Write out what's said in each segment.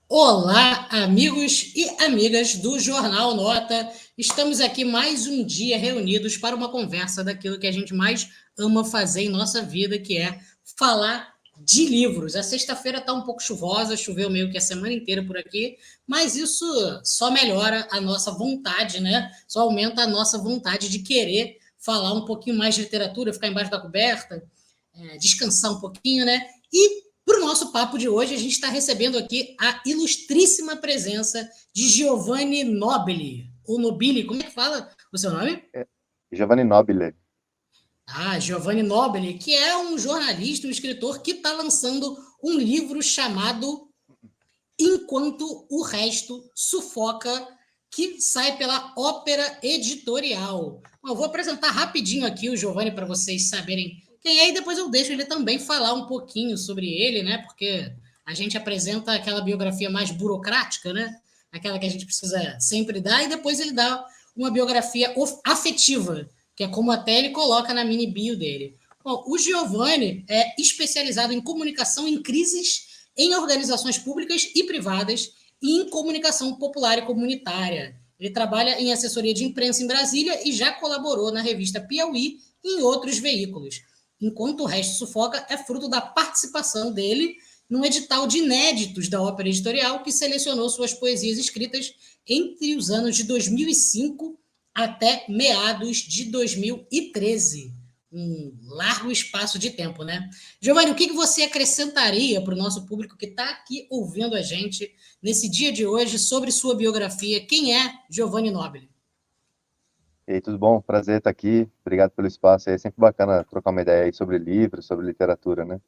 Olá, amigos e amigas do Jornal Nota. Estamos aqui mais um dia reunidos para uma conversa daquilo que a gente mais ama fazer em nossa vida, que é falar de livros. A sexta-feira está um pouco chuvosa, choveu meio que a semana inteira por aqui, mas isso só melhora a nossa vontade, né? Só aumenta a nossa vontade de querer falar um pouquinho mais de literatura, ficar embaixo da coberta, descansar um pouquinho, né? E para o nosso papo de hoje, a gente está recebendo aqui a ilustríssima presença de Giovanni Nobili, ou Nobili, como é que fala o seu nome? Giovanni Nobile. Giovanni Nobili, que é um jornalista, um escritor que está lançando um livro chamado Enquanto o Resto Sufoca, que sai pela Ópera Editorial. Bom, eu vou apresentar rapidinho aqui o Giovanni para vocês saberem quem é, e depois eu deixo ele também falar um pouquinho sobre ele, né? Porque a gente apresenta aquela biografia mais burocrática, né? Aquela que a gente precisa sempre dar, e depois ele dá uma biografia afetiva, que é como até ele coloca na mini bio dele. Bom, o Giovanni é especializado em comunicação em crises em organizações públicas e privadas e em comunicação popular e comunitária. Ele trabalha em assessoria de imprensa em Brasília e já colaborou na revista Piauí e em outros veículos. Enquanto o Resto Sufoca é fruto da participação dele num edital de inéditos da Ópera Editorial, que selecionou suas poesias escritas entre os anos de 2005 até meados de 2013. Um largo espaço de tempo, né? Giovanni, o que você acrescentaria para o nosso público que está aqui ouvindo a gente nesse dia de hoje sobre sua biografia? Quem é Giovanni Nobile? E aí, tudo bom? Prazer estar aqui. Obrigado pelo espaço. É sempre bacana trocar uma ideia aí sobre livros, sobre literatura, né?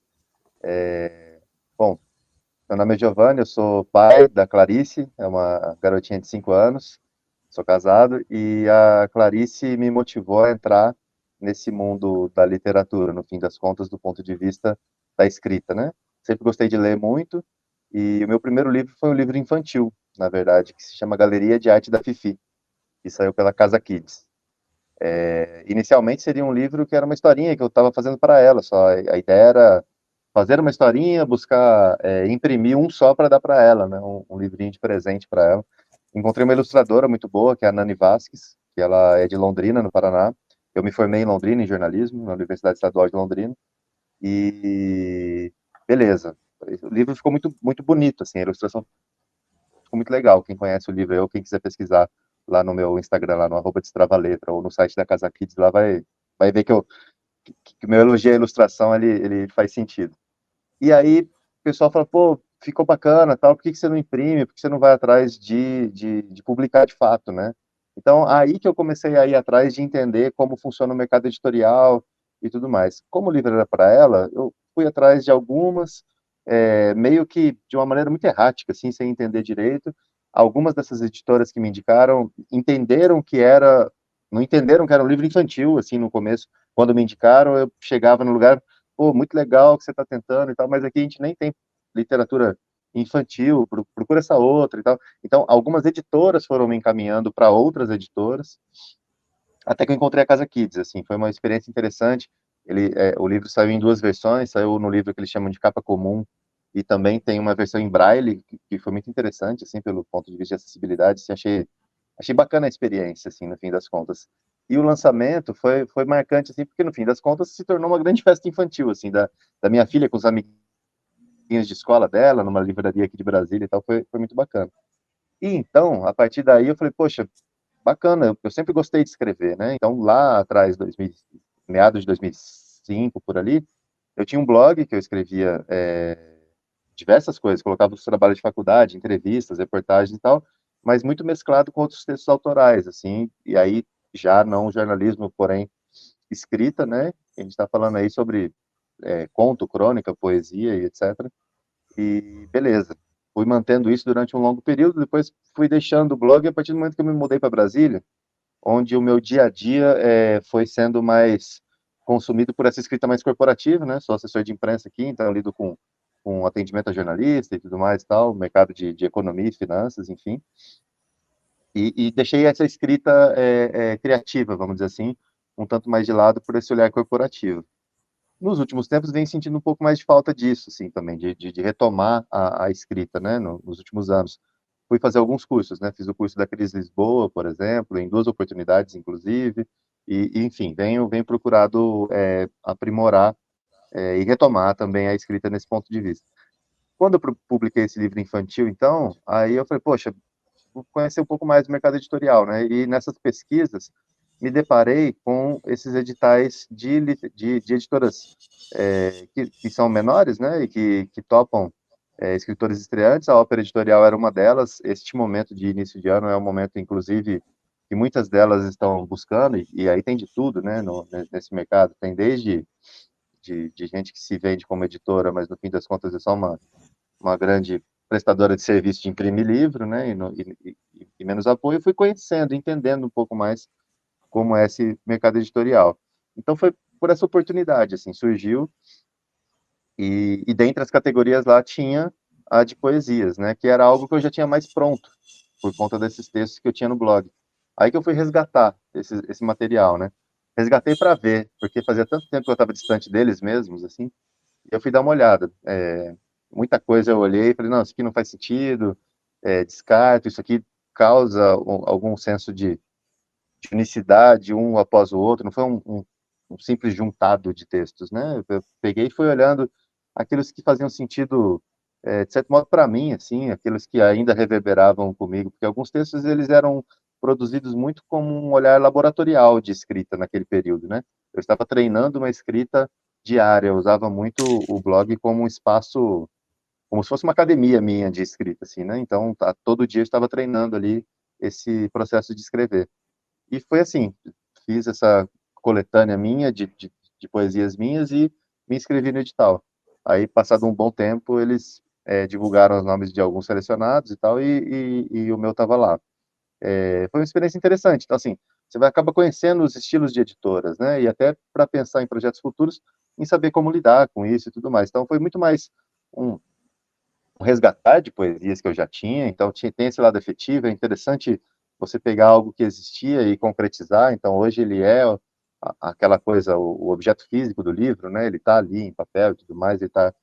Bom, meu nome é Giovanni, eu sou pai da Clarice, é uma garotinha de 5 anos, sou casado, e a Clarice me motivou a entrar nesse mundo da literatura, no fim das contas, do ponto de vista da escrita, né? Sempre gostei de ler muito, e o meu primeiro livro foi um livro infantil, na verdade, que se chama Galeria de Arte da Fifi, que saiu pela Casa Kids. Inicialmente seria um livro que era uma historinha que eu estava fazendo para ela, só a ideia era fazer uma historinha, buscar imprimir um só para dar para ela, né, um livrinho de presente para ela. Encontrei uma ilustradora muito boa, que é a Nani Vasques, que ela é de Londrina, no Paraná. Eu me formei em Londrina, em jornalismo, na Universidade Estadual de Londrina, e beleza. O livro ficou muito, muito bonito, assim, a ilustração ficou muito legal. Quem conhece o livro, ou quem quiser pesquisar lá no meu Instagram, lá no @destravaletra, ou no site da Casa Kids, lá vai ver que o meu elogio à ilustração, ele faz sentido. E aí, o pessoal fala, pô, ficou bacana, tal, por que você não imprime, por que você não vai atrás de publicar de fato, né? Então, aí que eu comecei a ir atrás de entender como funciona o mercado editorial e tudo mais. Como o livro era para ela, eu fui atrás de algumas, meio que de uma maneira muito errática, assim, sem entender direito. Algumas dessas editoras que me indicaram entenderam que era, não entenderam que era um livro infantil, assim, no começo. Quando me indicaram, eu chegava no lugar, pô, muito legal que você está tentando e tal, mas aqui a gente nem tem literatura infantil, procura essa outra e tal. Então, algumas editoras foram me encaminhando para outras editoras, até que eu encontrei a Casa Kids, assim, foi uma experiência interessante. O livro saiu em duas versões, saiu no livro que eles chamam de capa comum, e também tem uma versão em braille, que foi muito interessante, assim, pelo ponto de vista de acessibilidade, assim, achei bacana a experiência, assim, no fim das contas. E o lançamento foi marcante, assim, porque no fim das contas se tornou uma grande festa infantil, assim, da minha filha com os amiguinhos de escola dela, numa livraria aqui de Brasília e tal, foi muito bacana. E então, a partir daí eu falei, poxa, bacana, eu sempre gostei de escrever, né? Então, lá atrás, meados de 2005, por ali, eu tinha um blog que eu escrevia diversas coisas, colocava os trabalhos de faculdade, entrevistas, reportagens e tal, mas muito mesclado com outros textos autorais, assim, e aí já não jornalismo, porém escrita, né? A gente está falando aí sobre conto, crônica, poesia e etc. E beleza. Fui mantendo isso durante um longo período, depois fui deixando o blog, e a partir do momento que eu me mudei para Brasília, onde o meu dia a dia foi sendo mais consumido por essa escrita mais corporativa, né? Sou assessor de imprensa aqui, então eu lido com atendimento a jornalista e tudo mais, tal, mercado de economia e finanças, enfim. E deixei essa escrita criativa, vamos dizer assim, um tanto mais de lado por esse olhar corporativo. nos últimos tempos, venho sentindo um pouco mais de falta disso, assim, também, de retomar a escrita, né, nos últimos anos. Fui fazer alguns cursos, né, fiz o curso da Cris Lisboa, por exemplo, em 2 oportunidades, inclusive, enfim, venho procurado aprimorar e retomar também a escrita nesse ponto de vista. Quando eu publiquei esse livro infantil, então, aí eu falei, poxa, vou conhecer um pouco mais do mercado editorial, né? E nessas pesquisas me deparei com esses editais de editoras que são menores, né? E que topam escritores estreantes. A Ópera Editorial era uma delas. Este momento de início de ano é um momento, inclusive, que muitas delas estão buscando, e aí tem de tudo, né? Nesse mercado. Tem desde de gente que se vende como editora, mas no fim das contas é só uma grande prestadora de serviço de imprimir livro, né, e menos apoio, eu fui conhecendo, entendendo um pouco mais como é esse mercado editorial. Então foi por essa oportunidade, assim, surgiu, e dentre as categorias lá tinha a de poesias, né, que era algo que eu já tinha mais pronto, por conta desses textos que eu tinha no blog. Aí que eu fui resgatar esse material, né, resgatei para ver, porque fazia tanto tempo que eu estava distante deles mesmos, assim, eu fui dar uma olhada. Muita coisa eu olhei e falei, não, isso aqui não faz sentido, descarto, isso aqui causa algum senso de unicidade um após o outro, não foi um simples juntado de textos, né? Eu peguei e fui olhando aqueles que faziam sentido, de certo modo, para mim, assim, aqueles que ainda reverberavam comigo, porque alguns textos eles eram produzidos muito como um olhar laboratorial de escrita naquele período, né? Eu estava treinando uma escrita diária, eu usava muito o blog como um espaço, como se fosse uma academia minha de escrita, assim, né? Então, todo dia eu estava treinando ali esse processo de escrever. E foi assim, fiz essa coletânea minha de poesias minhas e me inscrevi no edital. Aí, passado um bom tempo, eles divulgaram os nomes de alguns selecionados e tal, e o meu estava lá. Foi uma experiência interessante. Então, assim, você vai acaba conhecendo os estilos de editoras, né? E até para pensar em projetos futuros, em saber como lidar com isso e tudo mais. Então, foi muito mais um, um resgatar de poesias que eu já tinha. Então, tem esse lado afetivo. É interessante você pegar algo que existia e concretizar. Então, hoje ele é aquela coisa, o objeto físico do livro, né? Ele está ali em papel e tudo mais, ele está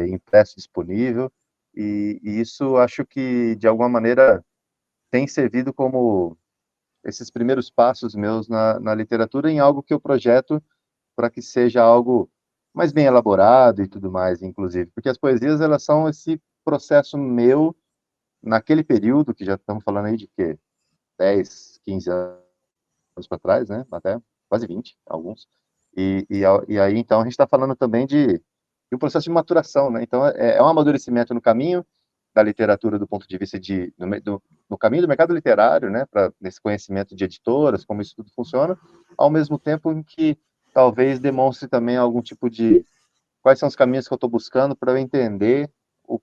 impresso, disponível. E isso acho que, de alguma maneira, tem servido como esses primeiros passos meus na literatura em algo que eu projeto para que seja algo mais bem elaborado e tudo mais, inclusive, porque as poesias elas são esse processo meu naquele período que já estamos falando aí de quê? 10, 15 anos para trás, né? Até quase 20, alguns. E aí então a gente está falando também de um processo de maturação, né? Então é um amadurecimento no caminho da literatura do ponto de vista no caminho do mercado literário, né, para nesse conhecimento de editoras, como isso tudo funciona, ao mesmo tempo em que talvez demonstre também algum tipo de quais são os caminhos que eu estou buscando para eu entender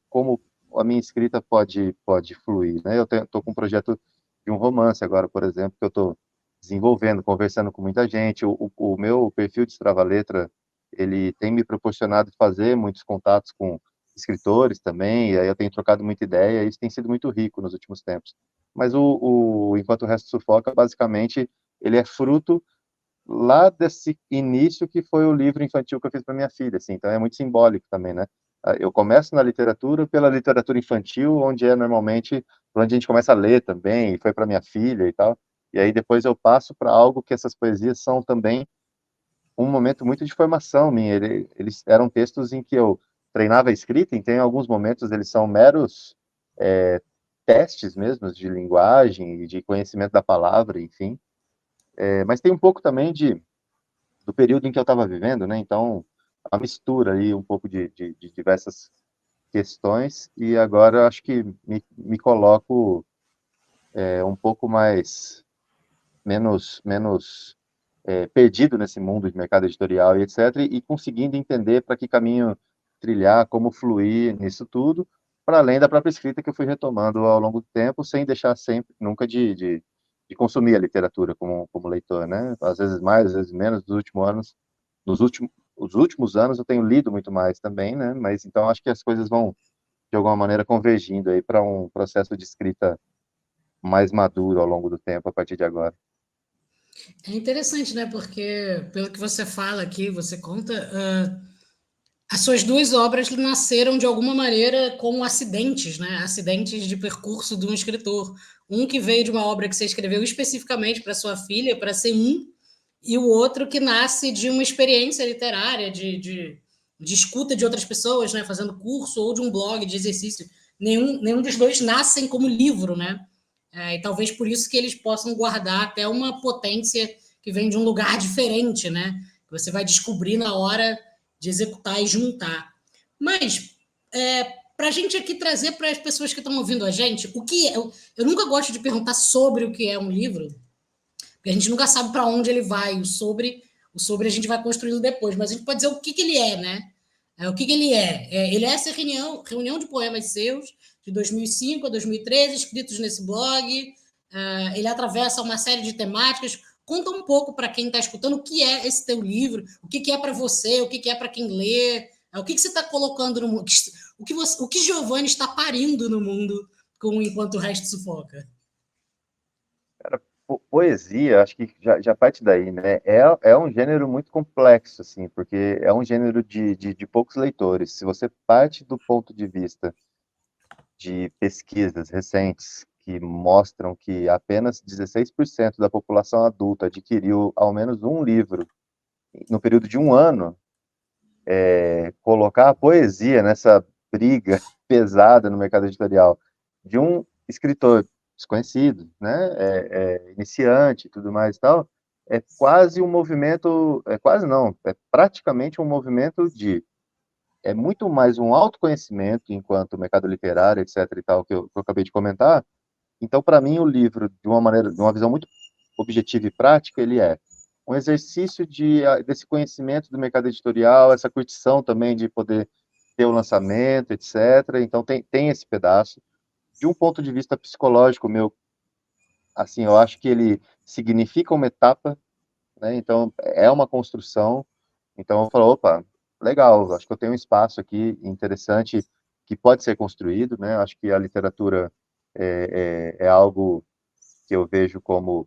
como a minha escrita pode fluir, né? Eu estou com um projeto de um romance agora, por exemplo, que eu estou desenvolvendo, conversando com muita gente. O meu perfil de Strava-Letra, ele tem me proporcionado fazer muitos contatos com escritores também, e aí eu tenho trocado muita ideia, e isso tem sido muito rico nos últimos tempos. Mas Enquanto o Resto Sufoca, basicamente, ele é fruto lá desse início que foi o livro infantil que eu fiz para minha filha, assim, então é muito simbólico também, né? Eu começo na literatura pela literatura infantil, onde é normalmente onde a gente começa a ler também, e foi para minha filha e tal, e aí depois eu passo para algo que essas poesias são também um momento muito de formação minha. Eles eram textos em que eu treinava a escrita, então em alguns momentos eles são meros é, testes mesmo de linguagem e de conhecimento da palavra, enfim. Mas tem um pouco também do período em que eu estava vivendo, né? Então, a mistura aí um pouco de diversas questões, e agora eu acho que me coloco um pouco menos perdido nesse mundo de mercado editorial e etc., e conseguindo entender para que caminho trilhar, como fluir nisso tudo, para além da própria escrita que eu fui retomando ao longo do tempo, sem deixar sempre, nunca de consumir a literatura como leitor, né? Às vezes mais, às vezes menos, os últimos anos eu tenho lido muito mais também, né? Mas então acho que as coisas vão, de alguma maneira, convergindo aí para um processo de escrita mais maduro ao longo do tempo, a partir de agora. É interessante, né? Porque, pelo que você fala aqui, você conta, as suas duas obras nasceram de alguma maneira como acidentes, né? Acidentes de percurso de um escritor. Um que veio de uma obra que você escreveu especificamente para sua filha, para ser e o outro que nasce de uma experiência literária, de escuta de outras pessoas, né? Fazendo curso ou de um blog de exercício. Nenhum dos dois nascem como livro, né? E talvez por isso que eles possam guardar até uma potência que vem de um lugar diferente, né? Que você vai descobrir na hora de executar e juntar. Mas, para a gente aqui trazer para as pessoas que estão ouvindo a gente, o que é, eu nunca gosto de perguntar sobre o que é um livro, porque a gente nunca sabe para onde ele vai, o sobre a gente vai construindo depois, mas a gente pode dizer o que ele é, né? O que ele é? Ele é essa reunião de poemas seus, de 2005 a 2013, escritos nesse blog. Ele atravessa uma série de temáticas. Conta um pouco para quem está escutando o que é esse teu livro, o que é para você, o que é para quem lê, o que você está colocando no mundo, o que Giovanni está parindo no mundo com Enquanto o Resto Sufoca. Cara, poesia, acho que já parte daí, né? É um gênero muito complexo, assim, porque é um gênero de poucos leitores. Se você parte do ponto de vista de pesquisas recentes que mostram que apenas 16% da população adulta adquiriu ao menos um livro no período de um ano, colocar a poesia nessa briga pesada no mercado editorial de um escritor desconhecido, né, iniciante e tudo mais e tal, é quase um movimento, é quase não, é praticamente um movimento é muito mais um autoconhecimento enquanto mercado literário, etc e tal, que eu acabei de comentar. Então, para mim, o livro, de uma visão muito objetiva e prática, ele é um exercício desse conhecimento do mercado editorial, essa curtição também de poder ter o lançamento, etc. Então, tem esse pedaço. De um ponto de vista psicológico, meu, assim, eu acho que ele significa uma etapa, né? Então, é uma construção. Então, eu falo, opa, legal, acho que eu tenho um espaço aqui interessante que pode ser construído, né? Acho que a literatura é algo que eu vejo como,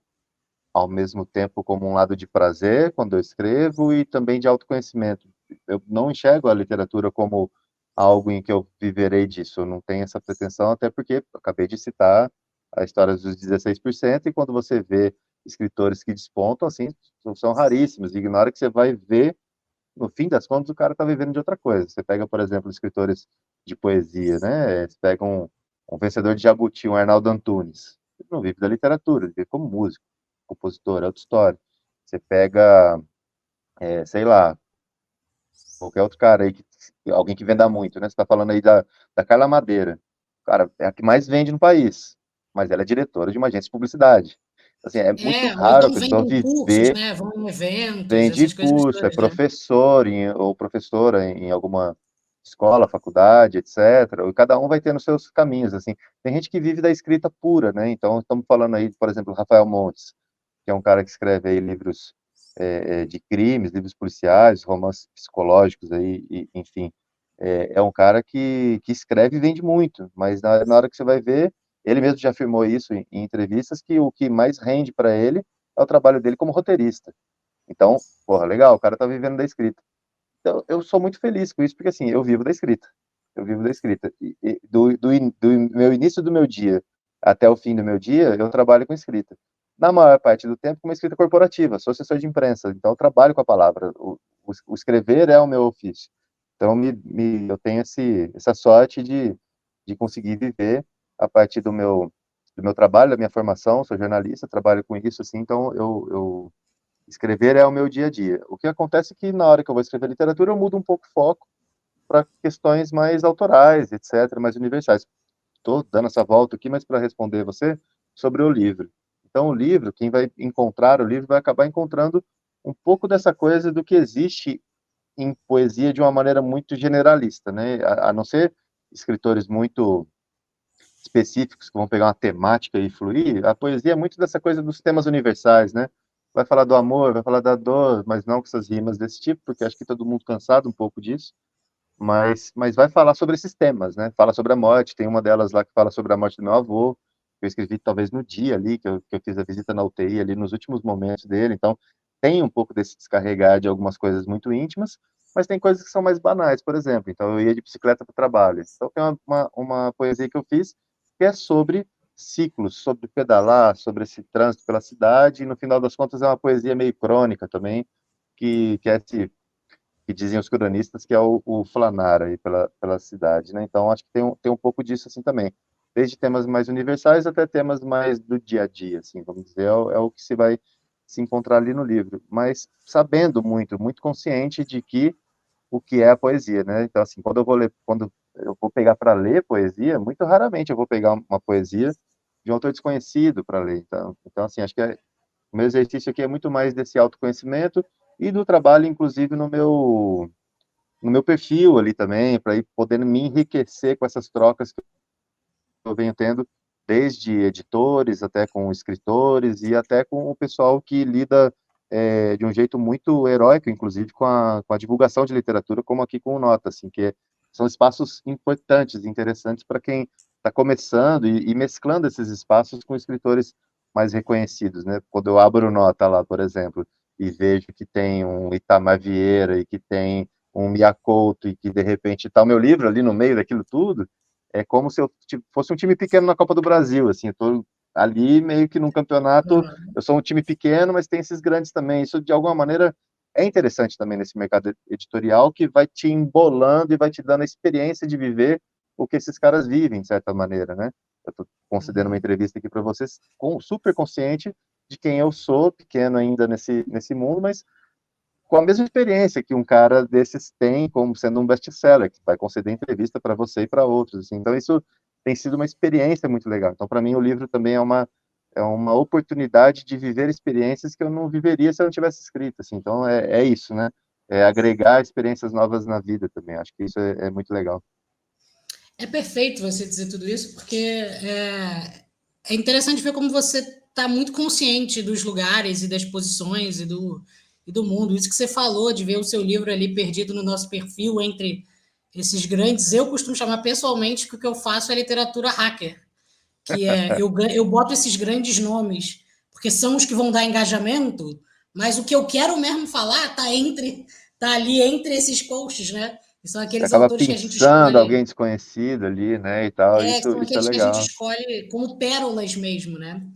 ao mesmo tempo, como um lado de prazer quando eu escrevo e também de autoconhecimento. Eu não enxergo a literatura como algo em que eu viverei disso, eu não tenho essa pretensão, até porque eu acabei de citar a história dos 16%, e quando você vê escritores que despontam, assim, são raríssimos, ignora que você vai ver, no fim das contas, o cara está vivendo de outra coisa. Você pega, por exemplo, escritores de poesia, né? Você pega um vencedor de Jabuti, um Arnaldo Antunes. Ele não vive da literatura, ele vive como músico, compositor, é outra história. Você pega, sei lá, qualquer outro cara aí, alguém que venda muito, né? Você está falando aí da Carla Madeira. Cara, é a que mais vende no país, mas ela é diretora de uma agência de publicidade. Assim, é muito Ou raro a então pessoa vendem cursos, viver. né? Vão em eventos, Vende essas coisas curso, é todas, né? professor ou professora em alguma escola, faculdade, etc. E cada um vai tendo seus caminhos, assim. Tem gente que vive da escrita pura, né? Então, estamos falando aí, por exemplo, Rafael Montes, que é um cara que escreve aí livros de crimes, livros policiais, romances psicológicos aí, enfim. É um cara que escreve e vende muito, mas na hora que você vai ver, ele mesmo já afirmou isso em entrevistas, que o que mais rende para ele é o trabalho dele como roteirista. Então, porra, legal, o cara tá vivendo da escrita. Então, eu sou muito feliz com isso, porque assim, eu vivo da escrita. Eu vivo da escrita. E do meu início do meu dia até o fim do meu dia, eu trabalho com escrita. Na maior parte do tempo, com uma escrita corporativa, sou assessor de imprensa, então eu trabalho com a palavra. O escrever é o meu ofício. Então, eu tenho essa sorte de conseguir viver a partir do meu trabalho, da minha formação, sou jornalista, trabalho com isso, assim, então escrever é o meu dia a dia. O que acontece é que na hora que eu vou escrever literatura, eu mudo um pouco o foco para questões mais autorais, etc., mais universais. Estou dando essa volta aqui, mas para responder você sobre o livro. Então, o livro, quem vai encontrar o livro vai acabar encontrando um pouco dessa coisa do que existe em poesia de uma maneira muito generalista, né? A não ser escritores muito específicos que vão pegar uma temática e fluir, a poesia é muito dessa coisa dos temas universais, né? Vai falar do amor, vai falar da dor, mas não com essas rimas desse tipo, porque acho que todo mundo cansado um pouco disso, mas vai falar sobre esses temas, né? Fala sobre a morte, tem uma delas lá que fala sobre a morte do meu avô, eu escrevi talvez no dia ali, que eu fiz a visita na UTI ali, nos últimos momentos dele, então tem um pouco desse descarregar de algumas coisas muito íntimas, mas tem coisas que são mais banais, por exemplo, então eu ia de bicicleta para o trabalho, então tem uma poesia que eu fiz que é sobre ciclos, sobre pedalar, sobre esse trânsito pela cidade, e no final das contas é uma poesia meio crônica também, que é esse que dizem os cronistas que é o flanar aí pela cidade, né? Então acho que tem um pouco disso assim também, desde temas mais universais até temas mais do dia a dia, assim, vamos dizer, é o que se vai se encontrar ali no livro, mas sabendo muito consciente de que o que é a poesia, né? Então assim, quando eu vou pegar para ler poesia, muito raramente eu vou pegar uma poesia de um autor desconhecido para ler. Então assim, acho que o meu exercício aqui é muito mais desse autoconhecimento e do trabalho, inclusive, no meu perfil ali também, para ir podendo me enriquecer com essas trocas que eu venho tendo, desde editores até com escritores e até com o pessoal que lida de um jeito muito heróico, inclusive com a divulgação de literatura, como aqui com o Nota, assim, são espaços importantes, interessantes para quem está começando e mesclando esses espaços com escritores mais reconhecidos, né? Quando eu abro o Nota lá, por exemplo, e vejo que tem um Itamar Vieira e que tem um Mia Couto e que de repente está o meu livro ali no meio daquilo tudo, é como se eu fosse um time pequeno na Copa do Brasil, assim, eu tô ali meio que num campeonato, Uhum. eu sou um time pequeno, mas tem esses grandes também, isso de alguma maneira é interessante também nesse mercado editorial, que vai te embolando e vai te dando a experiência de viver o que esses caras vivem, de certa maneira, né? Eu estou concedendo uma Uhum. entrevista aqui para vocês, super consciente de quem eu sou, pequeno ainda nesse mundo, mas com a mesma experiência que um cara desses tem como sendo um best-seller, que vai conceder entrevista para você e para outros. Assim. Então, isso tem sido uma experiência muito legal. Então, para mim, o livro também é uma oportunidade de viver experiências que eu não viveria se eu não tivesse escrito. Assim. Então, é isso, né? É agregar experiências novas na vida também. Acho que isso é muito legal. É perfeito você dizer tudo isso, porque é interessante ver como você está muito consciente dos lugares e das posições e do mundo. Isso que você falou, de ver o seu livro ali perdido no nosso perfil entre esses grandes. Eu costumo chamar pessoalmente que o que eu faço é literatura hacker, que é eu boto esses grandes nomes, porque são os que vão dar engajamento, mas o que eu quero mesmo falar tá ali entre esses posts, né? Que são Você aqueles acaba autores que a gente pensando escolhe. alguém desconhecido ali, né, e tal. Isso, São isso é aqueles que a gente legal. escolhe como pérolas mesmo, né?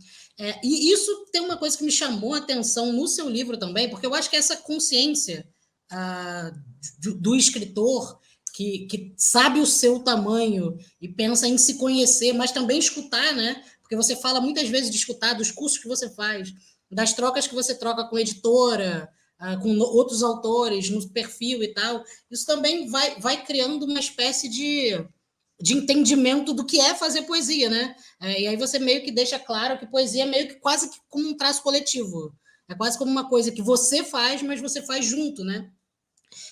E isso tem uma coisa que me chamou a atenção no seu livro também, porque eu acho que essa consciência ah, do escritor que sabe o seu tamanho e pensa em se conhecer, mas também escutar, né? Porque você fala muitas vezes de escutar, dos cursos que você faz, das trocas que você troca com editora, com outros autores, no perfil e tal. Isso também vai criando uma espécie de entendimento do que é fazer poesia, né? E aí você meio que deixa claro que poesia é meio que quase que como um traço coletivo. É quase como uma coisa que você faz, mas você faz junto, né?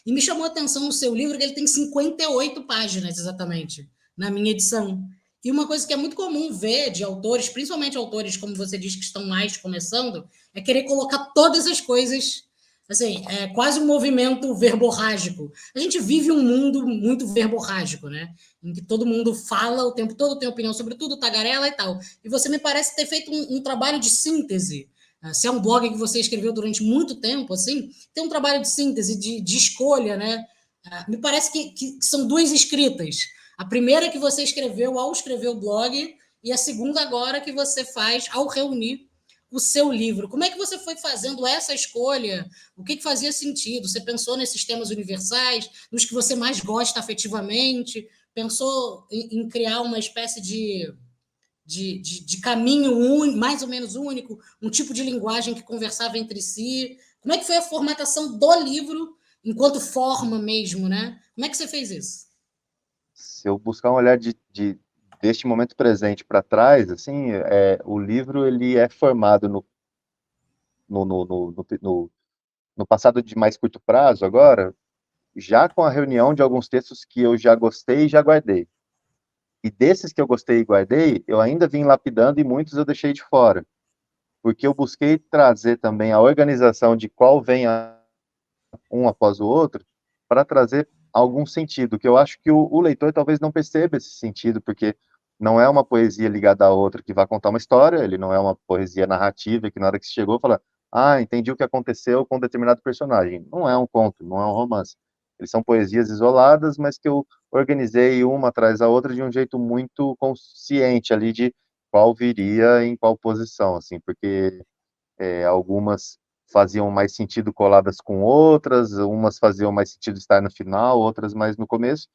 E me chamou a atenção no seu livro que ele tem 58 páginas, exatamente, na minha edição. E uma coisa que é muito comum ver de autores, principalmente autores, como você diz, que estão mais começando, é querer colocar todas as coisas. Assim, é quase um movimento verborrágico. A gente vive um mundo muito verborrágico, né? Em que todo mundo fala o tempo todo, tem opinião sobre tudo, tagarela e tal. E você me parece ter feito um trabalho de síntese. Se é um blog que você escreveu durante muito tempo, assim, tem um trabalho de síntese, de escolha, né? Me parece que são duas escritas. A primeira que você escreveu ao escrever o blog e a segunda agora que você faz ao reunir o seu livro. Como é que você foi fazendo essa escolha? O que fazia sentido? Você pensou nesses temas universais, nos que você mais gosta afetivamente? Pensou em criar uma espécie de caminho mais ou menos único, um tipo de linguagem que conversava entre si? Como é que foi a formatação do livro enquanto forma mesmo, né? Como é que você fez isso? Se eu buscar um olhar deste momento presente para trás, assim, o livro ele é formado no, no, no, no, no, no passado de mais curto prazo, agora, já com a reunião de alguns textos que eu já gostei e já guardei. E desses que eu gostei e guardei, eu ainda vim lapidando e muitos eu deixei de fora, porque eu busquei trazer também a organização de qual vem um após o outro, para trazer algum sentido, que eu acho que o leitor talvez não perceba esse sentido, porque não é uma poesia ligada à outra que vai contar uma história, ele não é uma poesia narrativa que na hora que você chegou fala, ah, entendi o que aconteceu com determinado personagem. Não é um conto, não é um romance. Eles são poesias isoladas, mas que eu organizei uma atrás da outra de um jeito muito consciente ali de qual viria em qual posição, assim, porque algumas faziam mais sentido coladas com outras, umas faziam mais sentido estar no final, outras mais no começo.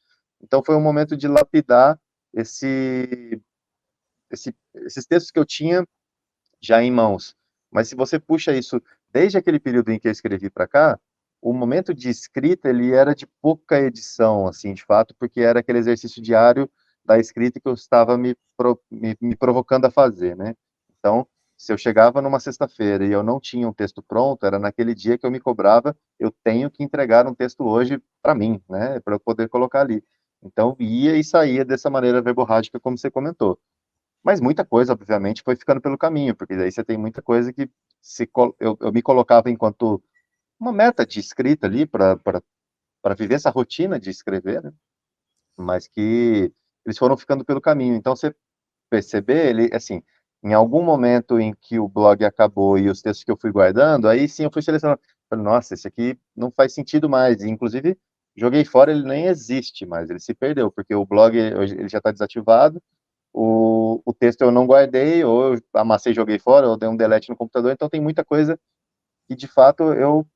Então foi um momento de lapidar esses textos que eu tinha já em mãos. Mas se você puxa isso desde aquele período em que eu escrevi para cá, o momento de escrita ele era de pouca edição, assim, de fato, porque era aquele exercício diário da escrita que eu estava me provocando a fazer, né? Então, se eu chegava numa sexta-feira e eu não tinha um texto pronto, era naquele dia que eu me cobrava, eu tenho que entregar um texto hoje para mim, né? Para eu poder colocar ali. Então, ia e saía dessa maneira verborrágica, como você comentou. Mas muita coisa, obviamente, foi ficando pelo caminho, porque daí você tem muita coisa que eu me colocava enquanto uma meta de escrita ali para viver essa rotina de escrever, né? Mas que eles foram ficando pelo caminho. Então, você perceber, ele, assim, em algum momento em que o blog acabou e os textos que eu fui guardando, aí sim eu fui selecionando. Falei, nossa, esse aqui não faz sentido mais. E, inclusive, joguei fora, ele nem existe mais, ele se perdeu, porque o blog hoje, ele já está desativado, o texto eu não guardei, ou eu amassei e joguei fora, ou dei um delete no computador, então tem muita coisa que de fato eu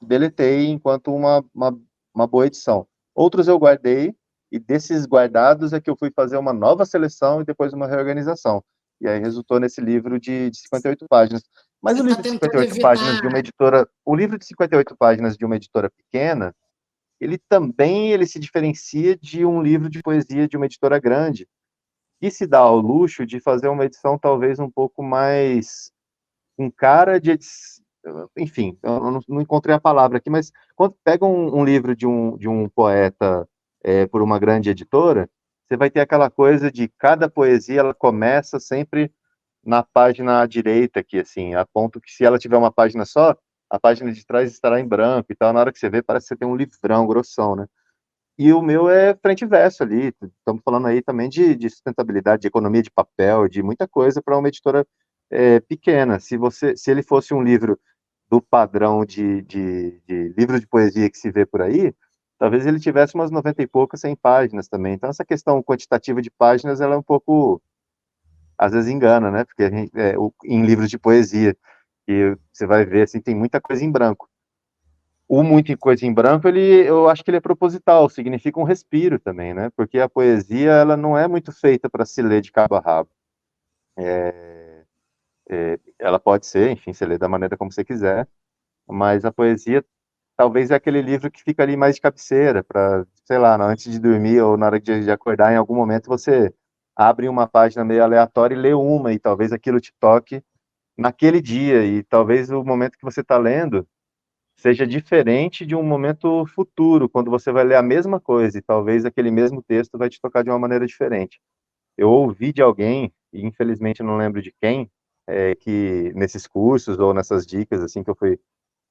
deletei enquanto uma boa edição. Outros eu guardei, e desses guardados é que eu fui fazer uma nova seleção e depois uma reorganização. E aí resultou nesse livro de 58 páginas. Mas Você o está livro de tentando 58 páginas de uma evitar. editora, o livro de 58 páginas de uma editora pequena, ele se diferencia de um livro de poesia de uma editora grande, e se dá ao luxo de fazer uma edição talvez um pouco mais com cara de enfim, eu não encontrei a palavra aqui, mas quando pega um livro de um poeta por uma grande editora, você vai ter aquela coisa de cada poesia, ela começa sempre na página à direita aqui, assim, a ponto que se ela tiver uma página só, a página de trás estará em branco e tal, na hora que você vê, parece que você tem um livrão grossão, né? E o meu é frente e verso ali. Estamos falando aí também de sustentabilidade, de economia de papel, de muita coisa para uma editora pequena. Se ele fosse um livro do padrão de livro de poesia que se vê por aí, talvez ele tivesse umas 90 e poucas, 100 páginas também. Então, essa questão quantitativa de páginas, ela é um pouco, às vezes engana, né? Porque em livros de poesia, que você vai ver, assim, tem muita coisa em branco. O muito em coisa em branco, eu acho que ele é proposital, significa um respiro também, né? Porque a poesia, ela não é muito feita para se ler de cabo a rabo. Ela pode ser, enfim, você lê da maneira como você quiser, mas a poesia talvez é aquele livro que fica ali mais de cabeceira, para, sei lá, antes de dormir ou na hora de acordar, em algum momento você abre uma página meio aleatória e lê uma, e talvez aquilo te toque naquele dia, e talvez o momento que você está lendo seja diferente de um momento futuro, quando você vai ler a mesma coisa e talvez aquele mesmo texto vai te tocar de uma maneira diferente. Eu ouvi de alguém, e infelizmente eu não lembro de quem, que nesses cursos ou nessas dicas assim que eu fui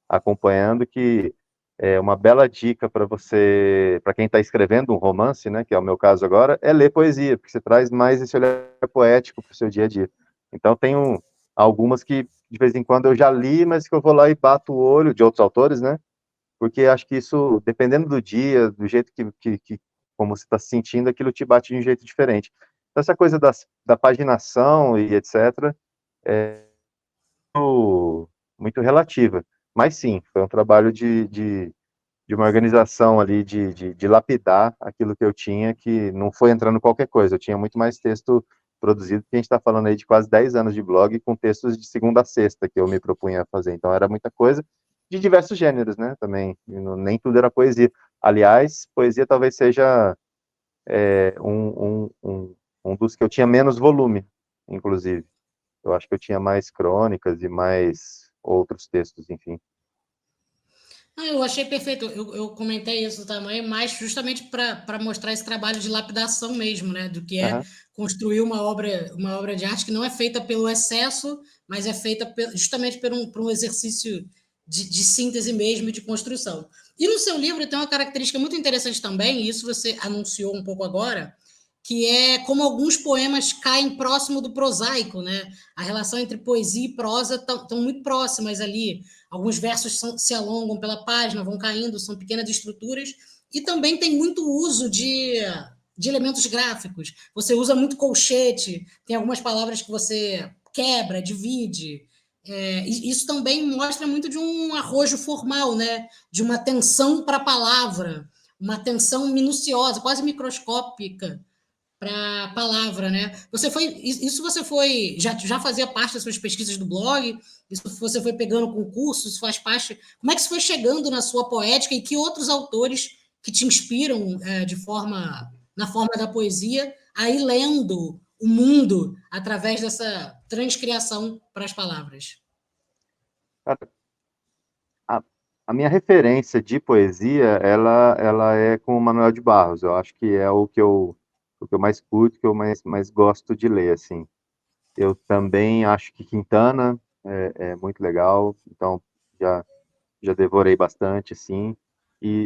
acompanhando, que é uma bela dica para você, para quem está escrevendo um romance, né, que é o meu caso agora, é ler poesia, porque você traz mais esse olhar poético para o seu dia a dia. Então tem algumas que de vez em quando eu já li, mas que eu vou lá e bato o olho de outros autores, né? Porque acho que isso, dependendo do dia, do jeito que como você está se sentindo, aquilo te bate de um jeito diferente. Então, essa coisa da paginação e etc. é muito relativa. Mas sim, foi um trabalho de uma organização ali, de lapidar aquilo que eu tinha, que não foi entrando qualquer coisa. Eu tinha muito mais texto produzido, porque a gente está falando aí de quase 10 anos de blog, com textos de segunda a sexta que eu me propunha a fazer. Então era muita coisa, de diversos gêneros, né, também. Nem tudo era poesia. Aliás, poesia talvez seja um dos que eu tinha menos volume, inclusive. Eu acho que eu tinha mais crônicas e mais outros textos, enfim. Ah, eu achei perfeito. Eu comentei isso também, mas justamente para mostrar esse trabalho de lapidação mesmo, né? Do que é Aham. construir uma obra de arte que não é feita pelo excesso, mas é feita justamente por um exercício de síntese mesmo e de construção. E no seu livro tem uma característica muito interessante também, e isso você anunciou um pouco agora, que é como alguns poemas caem próximo do prosaico, né? A relação entre poesia e prosa estão muito próximas ali. Alguns versos se alongam pela página, vão caindo, são pequenas estruturas, e também tem muito uso de elementos gráficos. Você usa muito colchete, tem algumas palavras que você quebra, divide. Isso também mostra muito de um arrojo formal, né? De uma atenção para a palavra, uma atenção minuciosa, quase microscópica para a palavra, né? Você foi já fazia parte das suas pesquisas do blog? Isso você foi pegando concursos, faz parte? Como é que isso foi chegando na sua poética e que outros autores que te inspiram na forma da poesia, aí lendo o mundo através dessa transcriação para as palavras? Cara, a, a minha referência de poesia, ela é com o Manuel de Barros. Eu acho que é o que eu mais curto, que eu mais gosto de ler, assim. Eu também acho que Quintana é muito legal, então já, já devorei bastante, assim.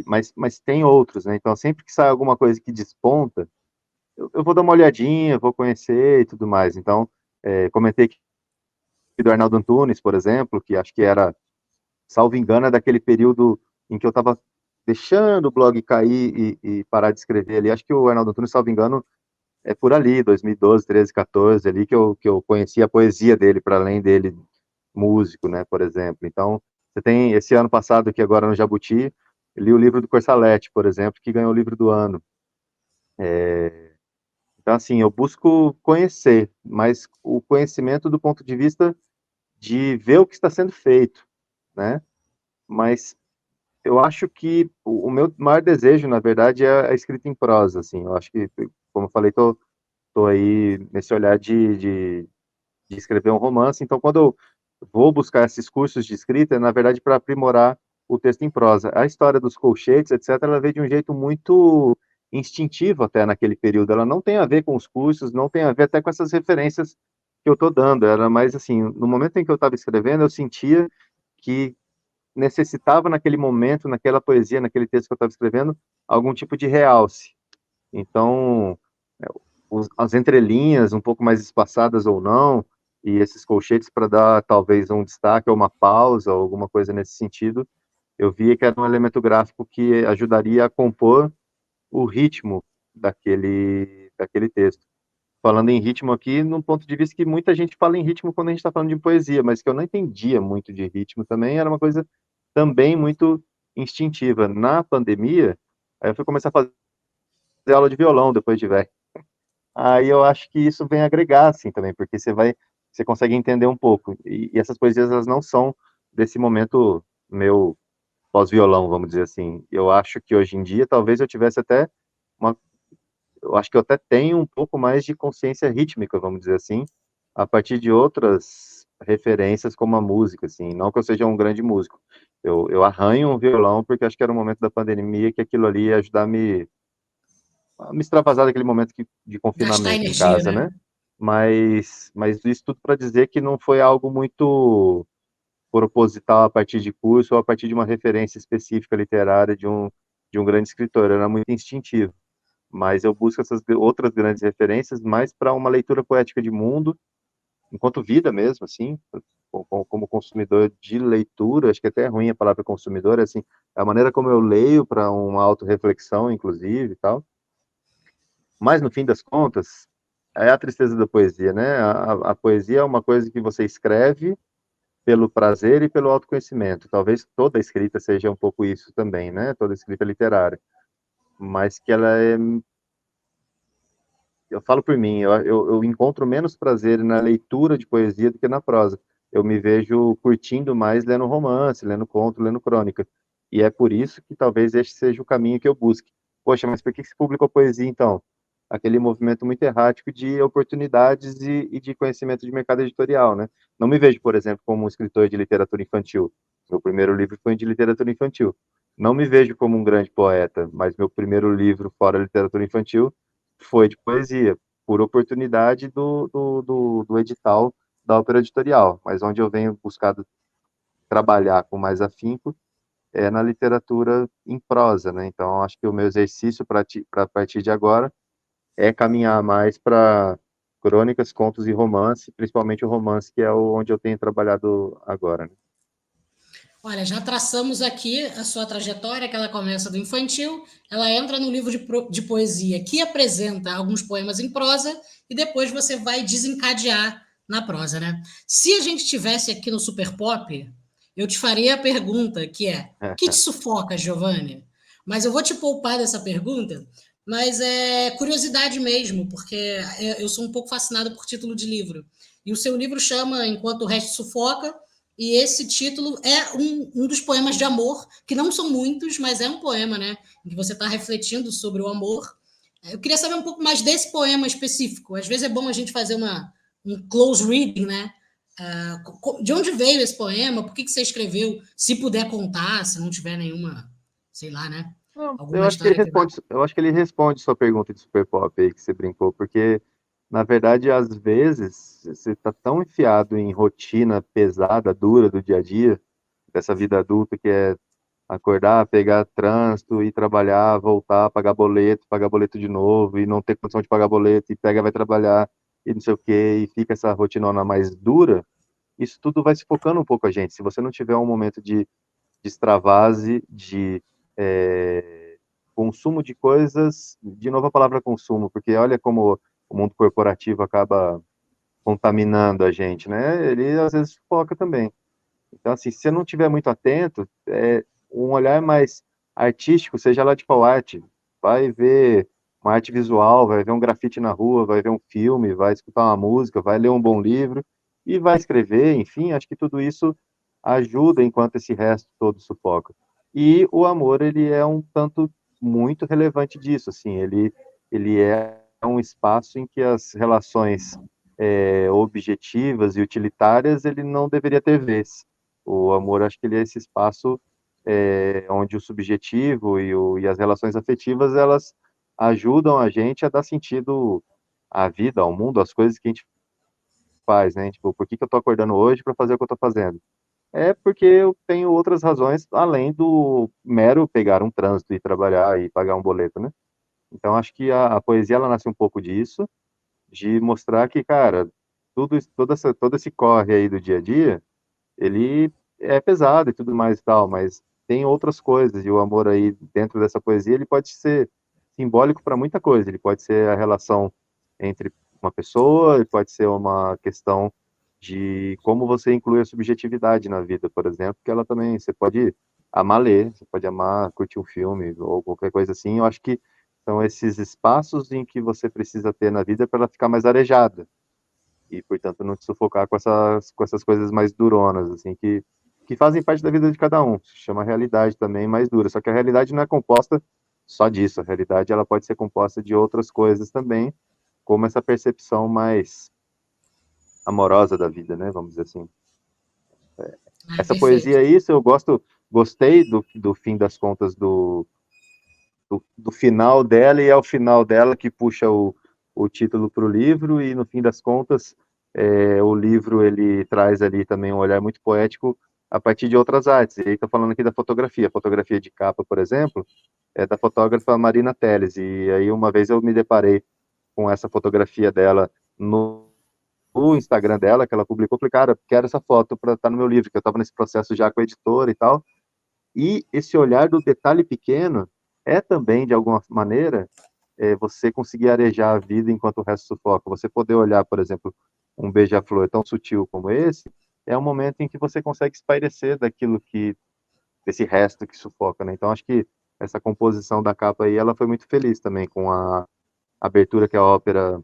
Mas tem outros, né? Então, sempre que sai alguma coisa que desponta, eu vou dar uma olhadinha, vou conhecer e tudo mais. Então, comentei aqui do Arnaldo Antunes, por exemplo, que acho que era, salvo engano, é daquele período em que eu estava deixando o blog cair e parar de escrever ali. Acho que o Arnaldo Antunes, salvo engano, é por ali, 2012, 13, 14, ali que eu conheci a poesia dele, para além dele músico, né, por exemplo. Então, você tem, esse ano passado aqui agora no Jabuti, eu li o livro do Corsalete, por exemplo, que ganhou o livro do ano. Então, assim, eu busco conhecer, mas o conhecimento do ponto de vista de ver o que está sendo feito, né? Mas eu acho que o meu maior desejo, na verdade, é a escrita em prosa, assim. Eu acho que, como eu falei, tô aí nesse olhar de escrever um romance. Então, quando eu vou buscar esses cursos de escrita, é, na verdade, para aprimorar o texto em prosa. A história dos colchetes, etc., ela veio de um jeito muito instintivo até naquele período. Ela não tem a ver com os cursos, não tem a ver até com essas referências que eu estou dando. Era mais assim, no momento em que eu estava escrevendo, eu sentia que necessitava naquele momento, naquela poesia, naquele texto que eu estava escrevendo, algum tipo de realce. Então, é, as entrelinhas um pouco mais espaçadas ou não, e esses colchetes para dar talvez um destaque ou uma pausa, ou alguma coisa nesse sentido, eu via que era um elemento gráfico que ajudaria a compor o ritmo daquele texto. Falando em ritmo aqui, num ponto de vista que muita gente fala em ritmo quando a gente está falando de poesia, mas que eu não entendia muito de ritmo também, era uma coisa também muito instintiva. Na pandemia, aí eu fui começar a fazer aula de violão depois de velho. Aí eu acho que isso vem agregar, assim, também, porque você consegue entender um pouco. E essas poesias, elas não são desse momento meu pós-violão, vamos dizer assim. Eu acho que hoje em dia, talvez eu tivesse até uma, eu acho que eu até tenho um pouco mais de consciência rítmica, vamos dizer assim, a partir de outras referências como a música, assim. Não que eu seja um grande músico. Eu arranho um violão porque acho que era um momento da pandemia que aquilo ali ia ajudar a me extravasar daquele momento de Gastar confinamento em energia, casa, né? né? Mas isso tudo para dizer que não foi algo muito proposital a partir de curso ou a partir de uma referência específica literária de um grande escritor, era muito instintivo. Mas eu busco essas outras grandes referências mais para uma leitura poética de mundo, enquanto vida mesmo, assim, como consumidor de leitura, acho que até é ruim a palavra consumidor, assim, é a maneira como eu leio para uma autorreflexão, inclusive, e tal. Mas, no fim das contas, é a tristeza da poesia, né? A poesia é uma coisa que você escreve pelo prazer e pelo autoconhecimento. Talvez toda escrita seja um pouco isso também, né? Toda escrita literária. Mas que ela é. Eu falo por mim, eu encontro menos prazer na leitura de poesia do que na prosa. Eu me vejo curtindo mais lendo romance, lendo conto, lendo crônica. E é por isso que talvez este seja o caminho que eu busque. Poxa, mas por que se publicou poesia então? Aquele movimento muito errático de oportunidades e de conhecimento de mercado editorial, né? Não me vejo, por exemplo, como um escritor de literatura infantil. Meu primeiro livro foi de literatura infantil. Não me vejo como um grande poeta, mas meu primeiro livro fora literatura infantil foi de poesia, por oportunidade do edital da Ópera Editorial, mas onde eu venho buscado trabalhar com mais afinco é na literatura em prosa, né? Então, acho que o meu exercício para a partir de agora é caminhar mais para crônicas, contos e romance, principalmente o romance, que é onde eu tenho trabalhado agora, né? Olha, já traçamos aqui a sua trajetória, que ela começa do infantil, ela entra no livro de poesia que apresenta alguns poemas em prosa e depois você vai desencadear na prosa, né? Se a gente tivesse aqui no Super Pop, eu te faria a pergunta que é: o que te sufoca, Giovanni? Mas eu vou te poupar dessa pergunta, mas é curiosidade mesmo, porque eu sou um pouco fascinado por título de livro. E o seu livro chama Enquanto o Resto Sufoca, e esse título é um dos poemas de amor, que não são muitos, mas é um poema, né? Em que você está refletindo sobre o amor. Eu queria saber um pouco mais desse poema específico. Às vezes é bom a gente fazer um close reading, né? De onde veio esse poema? Por que você escreveu? Se puder contar, se não tiver nenhuma, sei lá, né? Não, Alguma história que vai. eu acho que ele responde sua pergunta de super pop aí que você brincou, porque na verdade às vezes você está tão enfiado em rotina pesada, dura do dia a dia, dessa vida adulta que é acordar, pegar trânsito, ir trabalhar, voltar, pagar boleto de novo e não ter condição de pagar boleto e pega vai trabalhar e não sei o quê, e fica essa rotinona mais dura, isso tudo vai sufocando um pouco a gente. Se você não tiver um momento de extravase, de consumo de coisas, de novo a palavra consumo, porque olha como o mundo corporativo acaba contaminando a gente, né? Ele às vezes foca também. Então, assim, se você não tiver muito atento, um olhar mais artístico, seja lá de qual arte, vai ver uma arte visual, vai ver um grafite na rua, vai ver um filme, vai escutar uma música, vai ler um bom livro e vai escrever, enfim, acho que tudo isso ajuda enquanto esse resto todo sufoca. E o amor, ele é um tanto muito relevante disso, assim, ele é um espaço em que as relações objetivas e utilitárias, ele não deveria ter vez. O amor, acho que ele é esse espaço onde o subjetivo e as relações afetivas, elas ajudam a gente a dar sentido à vida, ao mundo, às coisas que a gente faz, né? Tipo, por que que eu tô acordando hoje para fazer o que eu tô fazendo? É porque eu tenho outras razões além do mero pegar um trânsito e trabalhar e pagar um boleto, né? Então, acho que a poesia, ela nasce um pouco disso, de mostrar que, cara, todo esse corre aí do dia a dia, ele é pesado e tudo mais e tal, mas tem outras coisas, e o amor aí dentro dessa poesia, ele pode ser simbólico para muita coisa, ele pode ser a relação entre uma pessoa, ele pode ser uma questão de como você inclui a subjetividade na vida, por exemplo, que ela também, você pode amar ler, você pode amar curtir um filme ou qualquer coisa assim, eu acho que são esses espaços em que você precisa ter na vida para ela ficar mais arejada, e, portanto, não te sufocar com essas coisas mais duronas, assim, que fazem parte da vida de cada um. Se chama realidade também mais dura. Só que a realidade não é composta só disso. A realidade ela pode ser composta de outras coisas também, como essa percepção mais amorosa da vida, né? Vamos dizer assim. Ah, Essa perfeito. poesia é isso, gostei do fim das contas do final dela, e é o final dela que puxa o título para o livro, e no fim das contas, o livro ele traz ali também um olhar muito poético a partir de outras artes. E aí estou falando aqui da fotografia. A fotografia de capa, por exemplo, é da fotógrafa Marina Teles. E aí uma vez eu me deparei com essa fotografia dela no Instagram dela, que ela publicou, falei, cara, quero essa foto para estar no meu livro, que eu estava nesse processo já com a editora e tal. E esse olhar do detalhe pequeno é também, de alguma maneira, você conseguir arejar a vida enquanto o resto sufoca. Você poder olhar, por exemplo, um beija-flor tão sutil como esse, é um momento em que você consegue espairecer desse resto que sufoca, né? Então, acho que essa composição da capa aí, ela foi muito feliz também com a abertura que a ópera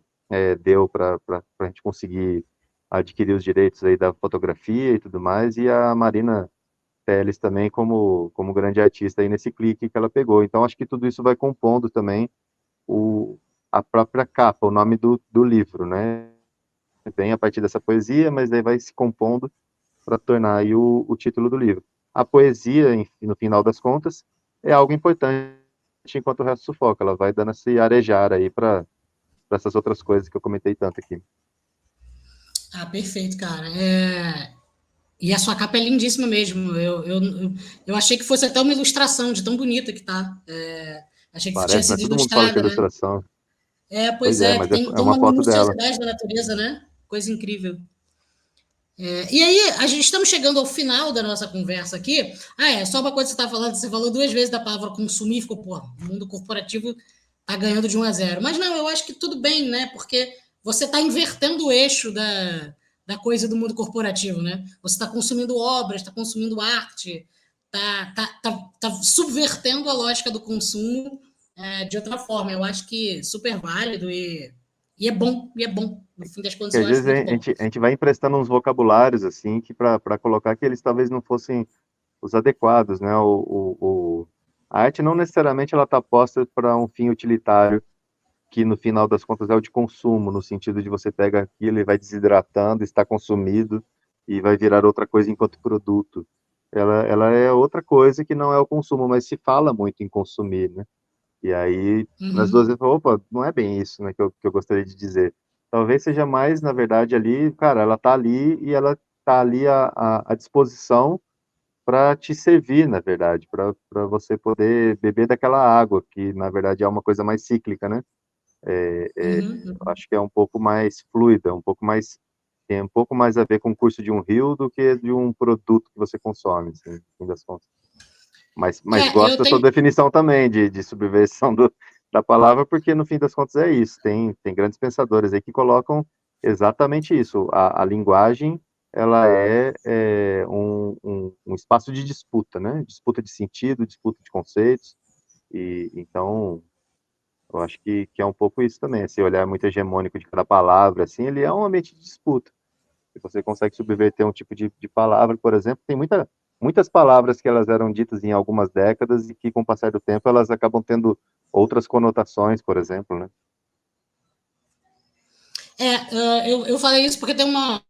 deu para a gente conseguir adquirir os direitos aí da fotografia e tudo mais, e a Marina Teles também como grande artista aí nesse clique que ela pegou. Então, acho que tudo isso vai compondo também o, a própria capa, o nome do livro, né? Vem a partir dessa poesia, mas daí vai se compondo para tornar aí o título do livro. A poesia, no final das contas, é algo importante enquanto o resto sufoca. Ela vai dando esse arejar aí para essas outras coisas que eu comentei tanto aqui. Ah, perfeito, cara. E a sua capa é lindíssima mesmo. Eu achei que fosse até uma ilustração de tão bonita que tá. Achei que tinha Parece, né? sido Todo mundo fala que é ilustrada, né? ilustração. Pois Pois é, é, mas tem é uma uma foto dela. minuciosidade da natureza, né? Coisa incrível. E aí, a gente estamos chegando ao final da nossa conversa aqui. Só uma coisa que você está falando, você falou 2 vezes da palavra consumir, ficou, pô, o mundo corporativo está ganhando de 1-0. Mas não, eu acho que tudo bem, né? Porque você está invertendo o eixo da coisa do mundo corporativo, né? Você está consumindo obras, está consumindo arte, tá subvertendo a lógica do consumo de outra forma. Eu acho que super válido e é bom. No fim das contas, Que eu às acho vezes muito bom. a gente vai emprestando uns vocabulários, assim, que para colocar que eles talvez não fossem os adequados, né? A arte não necessariamente ela está posta para um fim utilitário, que no final das contas é o de consumo, no sentido de você pega aquilo e vai desidratando, está consumido e vai virar outra coisa enquanto produto. Ela é outra coisa que não é o consumo, mas se fala muito em consumir, né? E aí, nas duas Uhum. vezes, opa, não é bem isso, né, que eu gostaria de dizer. Talvez seja mais, na verdade, ali, cara, ela tá ali e ela tá ali à disposição para te servir, na verdade, para você poder beber daquela água, que na verdade é uma coisa mais cíclica, né? Uhum. Acho que é um pouco mais fluida, tem um pouco mais a ver com o curso de um rio do que de um produto que você consome, assim, no fim das contas. Mas gosto Eu da sua tenho. definição também de subversão da palavra, porque no fim das contas é isso. Tem grandes pensadores aí que colocam exatamente isso. A linguagem ela é um espaço de disputa, né? Disputa de sentido, disputa de conceitos. E então eu acho que é um pouco isso também. Esse olhar muito hegemônico de cada palavra, assim, ele é um ambiente de disputa. Se você consegue subverter um tipo de palavra, por exemplo, tem muitas palavras que elas eram ditas em algumas décadas e que, com o passar do tempo, elas acabam tendo outras conotações, por exemplo, né? Eu falei isso porque tem uma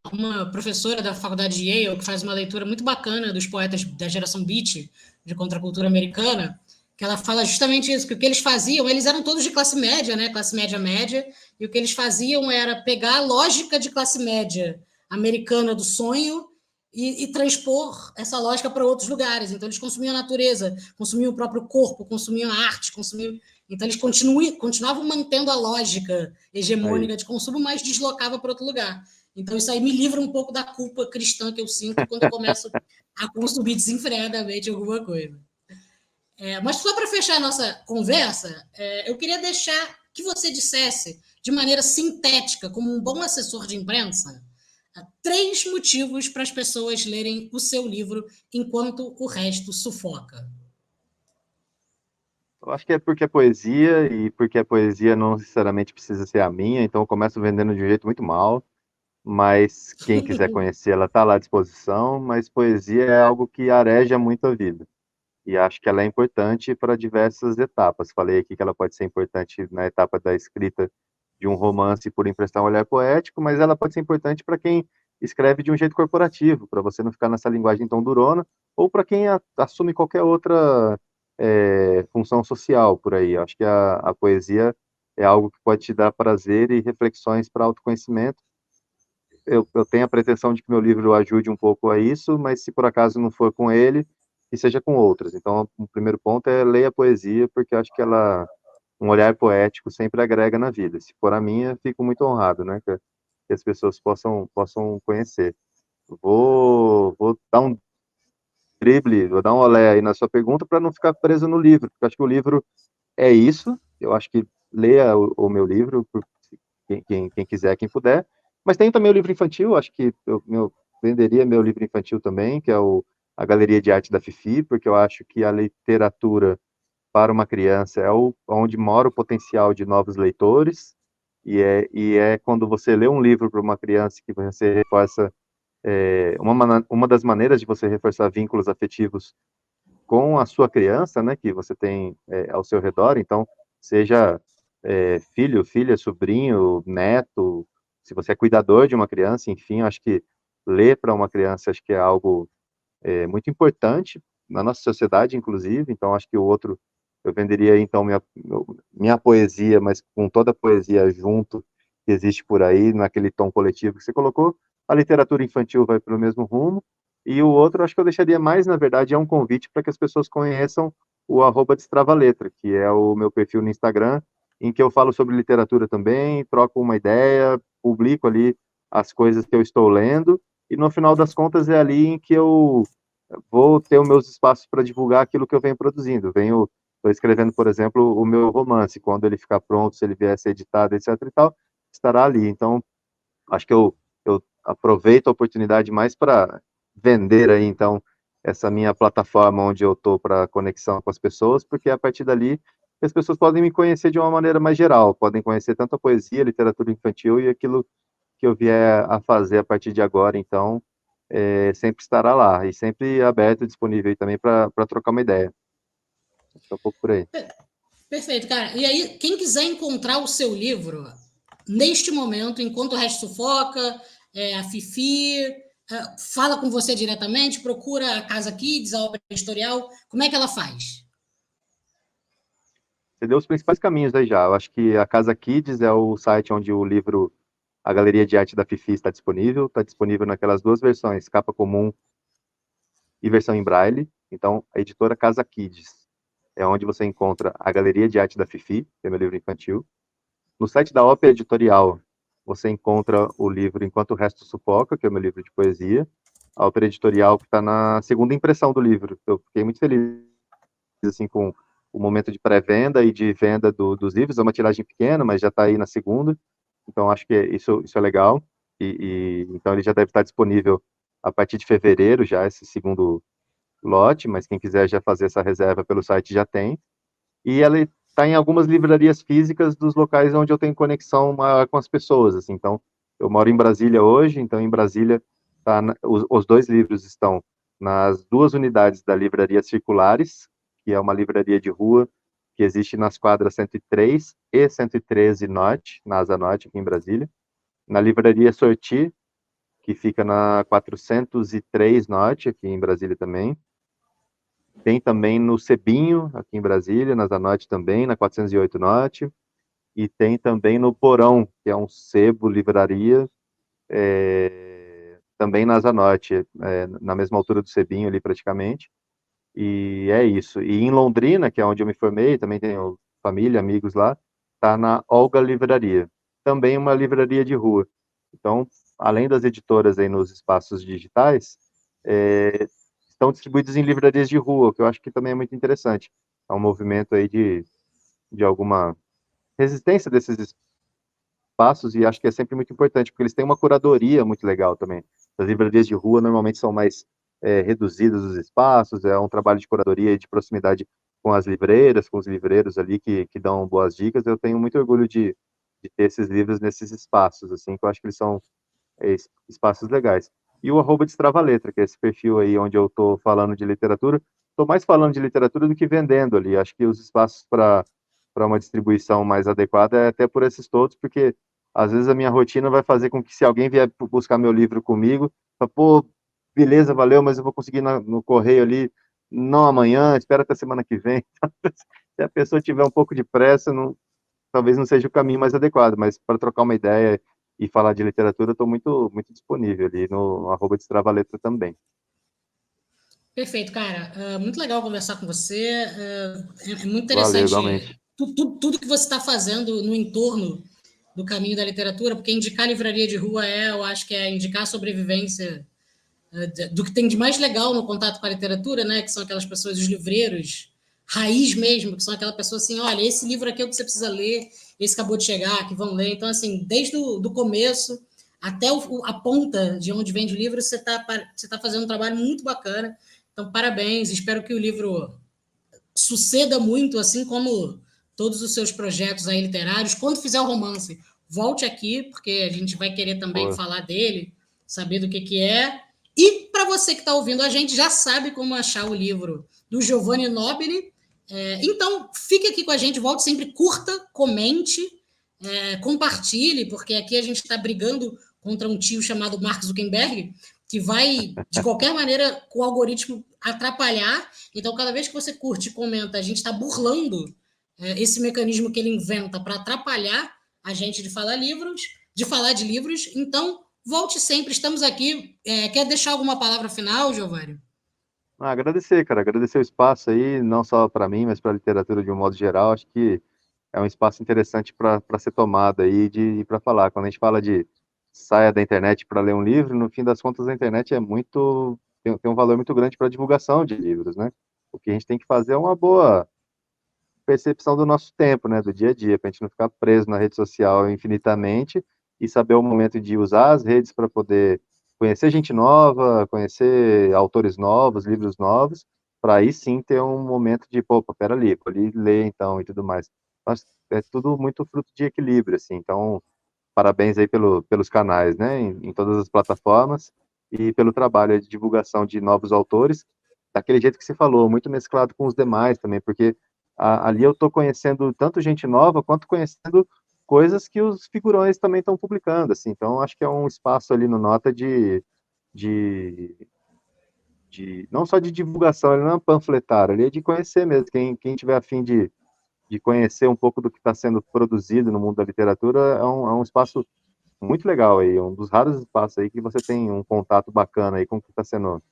professora da faculdade de Yale que faz uma leitura muito bacana dos poetas da geração beat, de contracultura americana, que ela fala justamente isso, que o que eles faziam, eles eram todos de classe média, né? Classe média média, e o que eles faziam era pegar a lógica de classe média americana do sonho e transpor essa lógica para outros lugares. Então, eles consumiam a natureza, consumiam o próprio corpo, consumiam a arte, consumiam. Então, eles continuavam mantendo a lógica Aí. hegemônica de consumo, mas deslocava para outro lugar. Então, isso aí me livra um pouco da culpa cristã que eu sinto quando eu começo a consumir desenfreadamente alguma coisa. Mas só para fechar a nossa conversa, eu queria deixar que você dissesse, de maneira sintética, como um bom assessor de imprensa, 3 motivos para as pessoas lerem o seu livro enquanto o resto sufoca. Eu acho que é porque é poesia e porque a poesia não necessariamente precisa ser a minha, então eu começo vendendo de um jeito muito mal, mas quem quiser conhecer, ela está lá à disposição, mas poesia é algo que areja muito a vida. E acho que ela é importante para diversas etapas. Falei aqui que ela pode ser importante na etapa da escrita de um romance por emprestar um olhar poético, mas ela pode ser importante para quem escreve de um jeito corporativo, para você não ficar nessa linguagem tão durona, ou para quem assume qualquer outra função social por aí. Acho que a poesia é algo que pode te dar prazer e reflexões para autoconhecimento. Eu tenho a pretensão de que meu livro ajude um pouco a isso, mas se por acaso não for com ele, que seja com outras. Então, o primeiro ponto é ler a poesia, porque eu acho que um olhar poético sempre agrega na vida. Se for a minha, fico muito honrado, né, que as pessoas possam conhecer. Vou dar um drible, vou dar um olé aí na sua pergunta para não ficar preso no livro, porque eu acho que o livro é isso. Eu acho que leia o meu livro, quem quiser, quem puder. Mas tem também o livro infantil, acho que eu venderia meu livro infantil também, que é a Galeria de Arte da Fifi, porque eu acho que a literatura para uma criança é onde mora o potencial de novos leitores, e é quando você lê um livro para uma criança que você reforça, uma das maneiras de você reforçar vínculos afetivos com a sua criança, né, que você tem ao seu redor, então, seja filho, filha, sobrinho, neto, se você é cuidador de uma criança, enfim, acho que ler para uma criança acho que é algo muito importante na nossa sociedade, inclusive, então acho que o outro, eu venderia então minha poesia, mas com toda a poesia junto que existe por aí, naquele tom coletivo que você colocou, a literatura infantil vai pelo mesmo rumo, e o outro, acho que eu deixaria mais, na verdade, é um convite para que as pessoas conheçam o @destravaletra, que é o meu perfil no Instagram, em que eu falo sobre literatura também, troco uma ideia, publico ali as coisas que eu estou lendo, e no final das contas é ali em que eu vou ter os meus espaços para divulgar aquilo que eu venho produzindo. Estou escrevendo, por exemplo, o meu romance, quando ele ficar pronto, se ele vier a ser editado, etc e tal, estará ali. Então, acho que eu aproveito a oportunidade mais para vender aí, então, essa minha plataforma onde eu estou para conexão com as pessoas, porque a partir dali as pessoas podem me conhecer de uma maneira mais geral, podem conhecer tanto a poesia, a literatura infantil e aquilo que eu vier a fazer a partir de agora, então, sempre estará lá, e sempre aberto e disponível também para trocar uma ideia. Acho que é um pouco por aí. Perfeito, cara. E aí, quem quiser encontrar o seu livro, neste momento, enquanto o resto sufoca, a Fifi, fala com você diretamente, procura a Casa Kids, a obra editorial, como é que ela faz? Você deu os principais caminhos aí já. Eu acho que a Casa Kids é o site onde o livro, a Galeria de Arte da Fifi está disponível naquelas duas versões, capa comum e versão em braille. Então, a editora Casa Kids é onde você encontra a Galeria de Arte da Fifi, que é meu livro infantil. No site da Ópera Editorial, você encontra o livro Enquanto o Resto Sufoca, que é o meu livro de poesia. A Ópera Editorial que está na segunda impressão do livro. Eu fiquei muito feliz assim com o momento de pré-venda e de venda dos livros. É uma tiragem pequena, mas já está aí na segunda. Então, acho que isso é legal. Então, ele já deve estar disponível a partir de fevereiro, já esse segundo lote, mas quem quiser já fazer essa reserva pelo site já tem. E ela está em algumas livrarias físicas dos locais onde eu tenho conexão maior com as pessoas. Assim. Então, eu moro em Brasília hoje, então em Brasília os dois livros estão nas duas unidades da Livraria Circulares, que é uma livraria de rua que existe nas quadras 103 e 113 Norte, na Asa Norte, aqui em Brasília. Na Livraria Sorti, que fica na 403 Norte, aqui em Brasília também. Tem também no Cebinho, aqui em Brasília, na Asa Norte também, na 408 Norte. E tem também no Porão, que é um sebo, livraria, também na Asa Norte, na mesma altura do Cebinho ali praticamente. E é isso. E em Londrina, que é onde eu me formei, também tenho família, amigos lá, tá na Olga Livraria, também uma livraria de rua. Então, além das editoras aí nos espaços digitais, estão distribuídos em livrarias de rua, o que eu acho que também é muito interessante. É um movimento aí de alguma resistência desses espaços, e acho que é sempre muito importante, porque eles têm uma curadoria muito legal também. As livrarias de rua normalmente são mais reduzidos os espaços, é um trabalho de curadoria e de proximidade com as livreiras, com os livreiros ali que dão boas dicas. Eu tenho muito orgulho de ter esses livros nesses espaços, assim, que eu acho que eles são espaços legais. E o arroba Destrava Letra, que é esse perfil aí onde eu estou falando de literatura, estou mais falando de literatura do que vendendo ali. Acho que os espaços para uma distribuição mais adequada é até por esses todos, porque às vezes a minha rotina vai fazer com que se alguém vier buscar meu livro comigo, fala, pô, beleza, valeu, mas eu vou conseguir no correio ali, não amanhã, espera até semana que vem. Se a pessoa tiver um pouco de pressa, talvez não seja o caminho mais adequado, mas para trocar uma ideia e falar de literatura, eu estou muito, muito disponível ali no arroba Destrava Letra também. Perfeito, cara. Muito legal conversar com você. É muito Valeu, interessante igualmente. tudo que você está fazendo no entorno do caminho da literatura, porque indicar livraria de rua eu acho que é indicar a sobrevivência do que tem de mais legal no contato com a literatura, né? Que são aquelas pessoas, os livreiros, raiz mesmo, que são aquela pessoa assim, olha, esse livro aqui é o que você precisa ler, esse acabou de chegar, que vão ler. Então, assim, desde o começo até a ponta de onde vende o livro, você tá fazendo um trabalho muito bacana. Então, parabéns. Espero que o livro suceda muito, assim como todos os seus projetos aí literários. Quando fizer o romance, volte aqui, porque a gente vai querer também Boa. falar dele, saber do que é. E para você que está ouvindo, a gente já sabe como achar o livro do Giovanni Nobili. Então, fique aqui com a gente, volte sempre, curta, comente, compartilhe, porque aqui a gente está brigando contra um tio chamado Mark Zuckerberg, que vai, de qualquer maneira, com o algoritmo atrapalhar. Então, cada vez que você curte e comenta, a gente está burlando esse mecanismo que ele inventa para atrapalhar a gente de falar de livros. Então, volte sempre, estamos aqui. Quer deixar alguma palavra final, Giovanni? Agradecer, cara, agradecer o espaço aí, não só para mim, mas para a literatura de um modo geral. Acho que é um espaço interessante para ser tomado aí e para falar. Quando a gente fala de saia da internet para ler um livro, no fim das contas a internet tem um valor muito grande para divulgação de livros, né? O que a gente tem que fazer é uma boa percepção do nosso tempo, né, do dia a dia, para a gente não ficar preso na rede social infinitamente e saber o momento de usar as redes para poder conhecer gente nova, conhecer autores novos, livros novos, para aí sim ter um momento de, pô, pera ali, vou ali ler então e tudo mais. Mas é tudo muito fruto de equilíbrio, assim, então parabéns aí pelos canais, né, em todas as plataformas e pelo trabalho de divulgação de novos autores, daquele jeito que você falou, muito mesclado com os demais também, porque ali eu estou conhecendo tanto gente nova quanto conhecendo coisas que os figurões também estão publicando, assim, então acho que é um espaço ali no Nota de, não só de divulgação, ele não é um panfletário, ele é de conhecer mesmo, quem tiver afim de conhecer um pouco do que está sendo produzido no mundo da literatura, é um espaço muito legal aí, um dos raros espaços aí que você tem um contato bacana aí com o que está sendo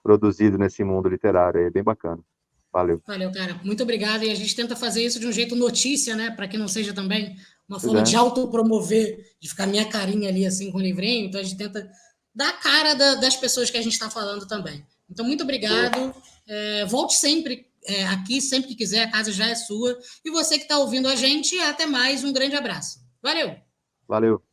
produzido nesse mundo literário, aí, é bem bacana. Valeu. Valeu, cara. Muito obrigado. E a gente tenta fazer isso de um jeito notícia, né? Para que não seja também uma Pois forma é, de autopromover, de ficar minha carinha ali assim com o livrinho. Então a gente tenta dar a cara das pessoas que a gente está falando também. Então, muito boa. obrigado. Volte sempre aqui, sempre que quiser, a casa já é sua. E você que está ouvindo a gente, até mais. Um grande abraço. Valeu! Valeu.